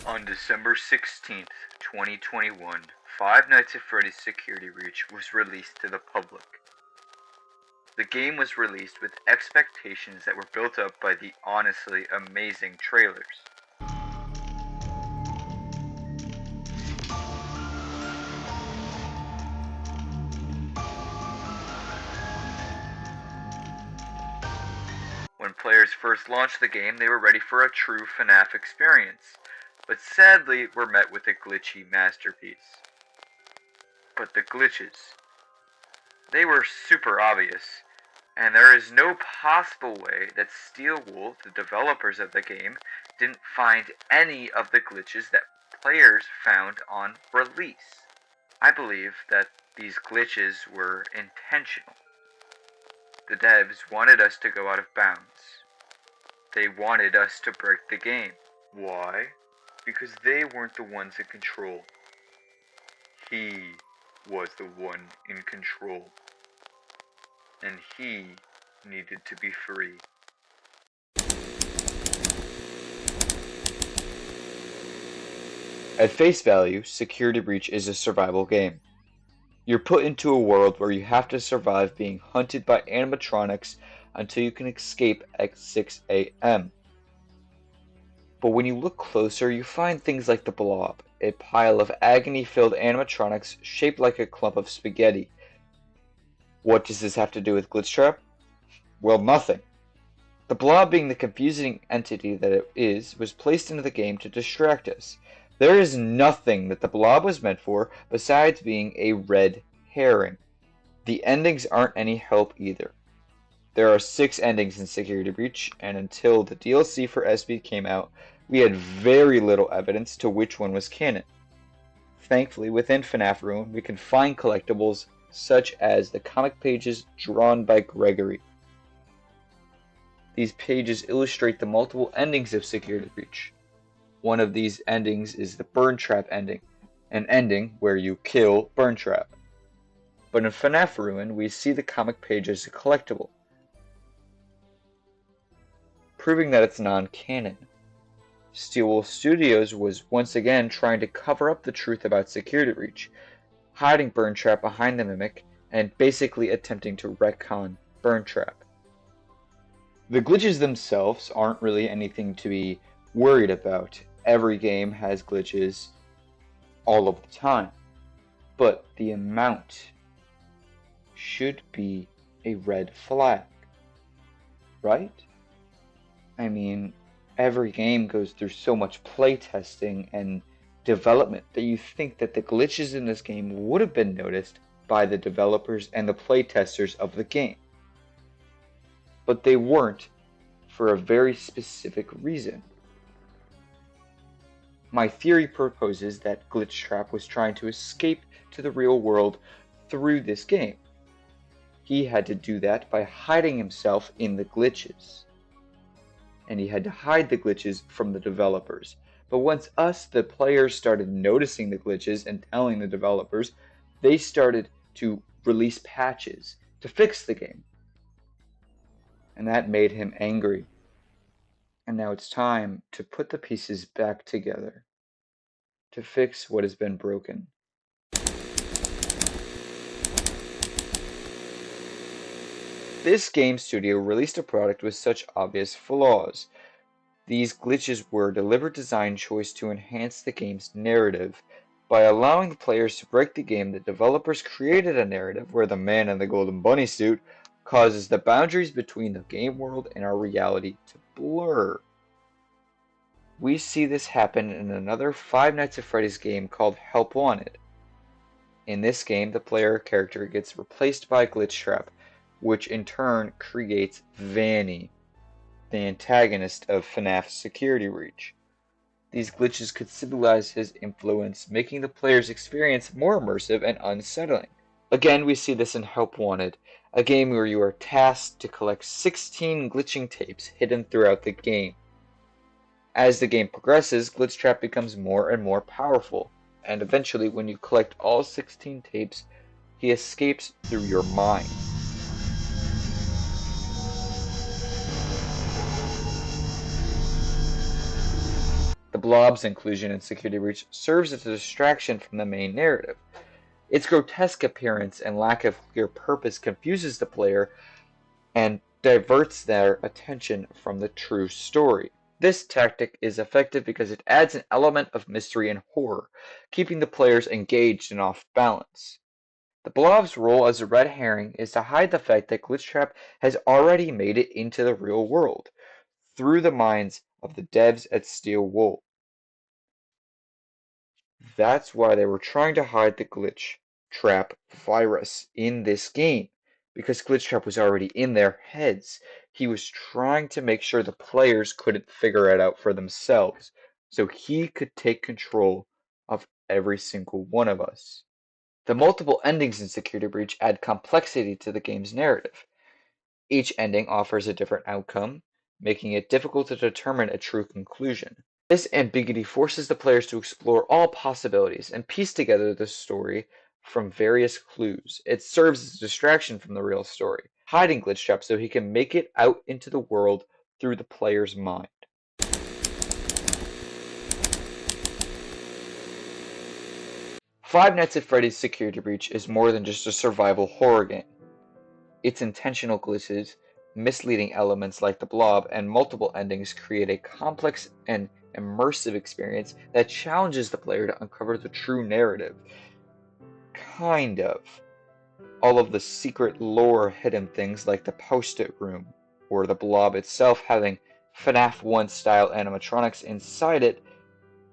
On December 16th, 2021, Five Nights at Freddy's Security Breach was released to the public. The game was released with expectations that were built up by the honestly amazing trailers. When players first launched the game, they were ready for a true FNAF experience, but sadly were met with a glitchy masterpiece. But the glitches, they were super obvious, and there is no possible way that Steelwool, the developers of the game, didn't find any of the glitches that players found on release. I believe that these glitches were intentional. The devs wanted us to go out of bounds. They wanted us to break the game. Why? Because they weren't the ones in control. He was the one in control. And he needed to be free. At face value, Security Breach is a survival game. You're put into a world where you have to survive being hunted by animatronics until you can escape at 6 a.m. But when you look closer, you find things like the Blob, a pile of agony-filled animatronics shaped like a clump of spaghetti. What does this have to do with Glitchtrap? Well, nothing. The Blob, being the confusing entity that it is, was placed into the game to distract us. There is nothing that the Blob was meant for besides being a red herring. The endings aren't any help either. There are 6 endings in Security Breach, and until the DLC for SB came out, we had very little evidence to which one was canon. Thankfully, within FNAF Ruin, we can find collectibles such as the comic pages drawn by Gregory. These pages illustrate the multiple endings of Security Breach. One of these endings is the Burn Trap ending, an ending where you kill Burn Trap. But in FNAF Ruin, we see the comic page as a collectible, proving that it's non-canon. Steelwool Studios was once again trying to cover up the truth about Security Breach, hiding Burn Trap behind the Mimic, and basically attempting to retcon Burn Trap. The glitches themselves aren't really anything to be worried about. Every game has glitches all of the time, but the amount should be a red flag, right? I mean, every game goes through so much playtesting and development that you think that the glitches in this game would have been noticed by the developers and the playtesters of the game. But they weren't, for a very specific reason. My theory proposes that Glitchtrap was trying to escape to the real world through this game. He had to do that by hiding himself in the glitches. And he had to hide the glitches from the developers. But once us, the players, started noticing the glitches and telling the developers, they started to release patches to fix the game. And that made him angry. And now it's time to put the pieces back together, to fix what has been broken. This game studio released a product with such obvious flaws. These glitches were a deliberate design choice to enhance the game's narrative. By allowing the players to break the game, the developers created a narrative where the man in the golden bunny suit causes the boundaries between the game world and our reality to blur. We see this happen in another Five Nights at Freddy's game called Help Wanted. In this game, the player character gets replaced by Glitchtrap, which in turn creates Vanny, the antagonist of FNAF's Security Breach. These glitches could symbolize his influence, making the player's experience more immersive and unsettling. Again, we see this in Help Wanted, a game where you are tasked to collect 16 glitching tapes hidden throughout the game. As the game progresses, Glitchtrap becomes more and more powerful, and eventually when you collect all 16 tapes, he escapes through your mind. The Blob's inclusion in Security Breach serves as a distraction from the main narrative. Its grotesque appearance and lack of clear purpose confuses the player and diverts their attention from the true story. This tactic is effective because it adds an element of mystery and horror, keeping the players engaged and off balance. The Blob's role as a red herring is to hide the fact that Glitchtrap has already made it into the real world, through the minds of the devs at Steel Wool. That's why they were trying to hide the Glitchtrap virus in this game, because Glitchtrap was already in their heads. He was trying to make sure the players couldn't figure it out for themselves, so he could take control of every single one of us. The multiple endings in Security Breach add complexity to the game's narrative. Each ending offers a different outcome, making it difficult to determine a true conclusion. This ambiguity forces the players to explore all possibilities and piece together the story from various clues. It serves as a distraction from the real story, hiding Glitchtrap so he can make it out into the world through the player's mind. Five Nights at Freddy's Security Breach is more than just a survival horror game. Its intentional glitches, misleading elements like the Blob, and multiple endings create a complex and immersive experience that challenges the player to uncover the true narrative. Kind of. All of the secret lore hidden things like the post-it room, or the Blob itself having FNAF 1 style animatronics inside it,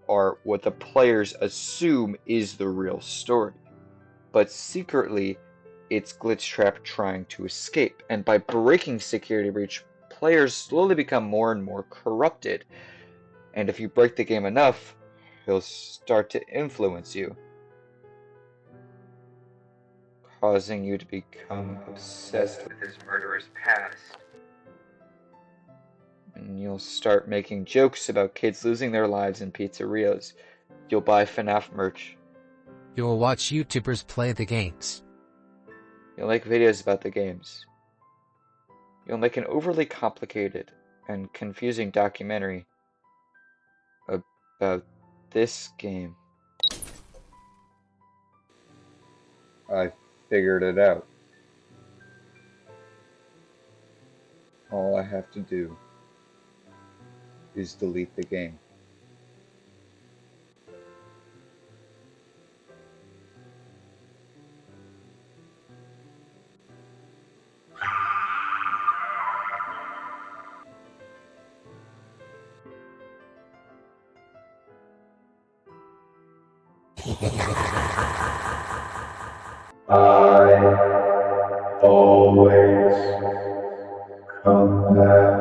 are what the players assume is the real story. But secretly, it's Glitchtrap trying to escape, and by breaking Security Breach, players slowly become more and more corrupted, and if you break the game enough, he'll start to influence you, causing you to become obsessed with his murderous past. And you'll start making jokes about kids losing their lives in pizzerias. You'll buy FNAF merch. You'll watch YouTubers play the games. You'll make videos about the games. You'll make an overly complicated and confusing documentary about this game. I figured it out. All I have to do is delete the game. I always come back.